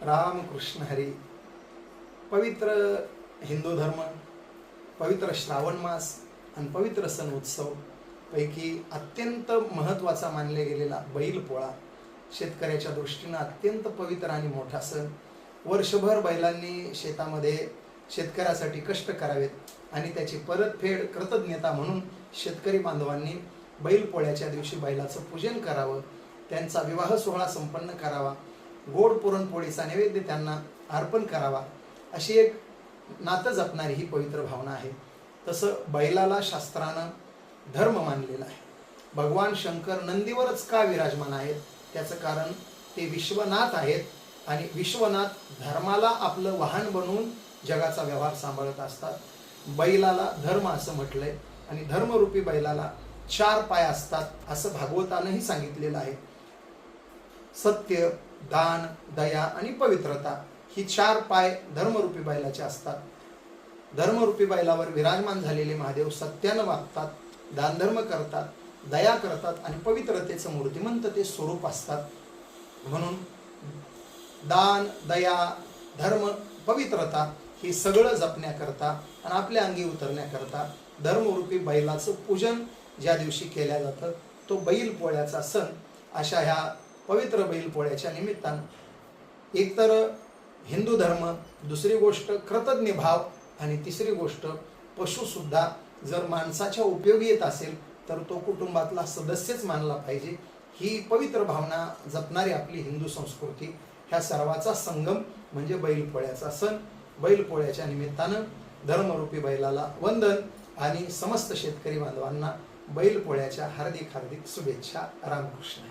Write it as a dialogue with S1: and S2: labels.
S1: रामकृष्ण हरी. पवित्र हिंदू धर्म, पवित्र श्रावण मास आणि पवित्र सण उत्सव पैकी अत्यंत महत्त्वाचा मानले गेलेला बैलपोळा शेतकऱ्याच्या दृष्टीने अत्यंत पवित्र आणि मोठा सण. वर्षभर बैलांनी शेतामध्ये शेतकऱ्यासाठी कष्ट करावेत आणि त्याची परतफेड कृतज्ञता म्हणून शेतकरी बांधवांनी बैलपोळ्याच्या दिवशी बैलाचं पूजन करावं, त्यांचा विवाह सोहळा संपन्न करावा, गोड पुरणपोळीचा नैवेद्य त्यांना अर्पण करावा, अशी एक नातं जपणारी ही पवित्र भावना आहे. तसं बैलाला शास्त्रानं धर्म मानलेला आहे. भगवान शंकर नंदीवरच का विराजमान आहेत? त्याचं कारण ते विश्वनाथ आहेत आणि विश्वनाथ धर्माला आपलं वाहन बनवून जगाचा व्यवहार सांभाळत असतात. बैलाला धर्म असं म्हटलंय आणि धर्मरूपी बैलाला 4 पाय असतात असं भागवतानंही सांगितलेलं आहे. सत्य, दान, दया आणि पवित्रता ही 4 पाय धर्मरूपी बैलाचे असतात. धर्मरूपी बैलावर विराजमान झालेले महादेव सत्यानं वागतात, दानधर्म करतात, दया करतात आणि पवित्रतेचं मूर्तिमंत ते स्वरूप असतात. म्हणून दान, दया, धर्म, पवित्रता ही सगळं जपण्याकरता आणि आपल्या अंगी उतरण्याकरता धर्मरूपी बैलाचं पूजन ज्या दिवशी केल्या जातं तो बैलपोळ्याचा सण. अशा ह्या पवित्र बैलपोळ्याच्या निमित्तानं एकतर हिंदू धर्म, दुसरी गोष्ट कृतज्ञ भाव आणि तिसरी गोष्ट पशुसुद्धा जर माणसाच्या उपयोगी येत असेल तर तो कुटुंबातला सदस्यच मानला पाहिजे. ही पवित्र भावना जपणारी आपली हिंदू संस्कृती, ह्या सर्वाचा संगम म्हणजे बैलपोळ्याचा सण. बैलपोळ्याच्या निमित्तानं धर्मरूपी बैलाला वंदन आणि समस्त शेतकरी बांधवांना बैलपोळ्याच्या हार्दिक हार्दिक शुभेच्छा. रामकृष्ण.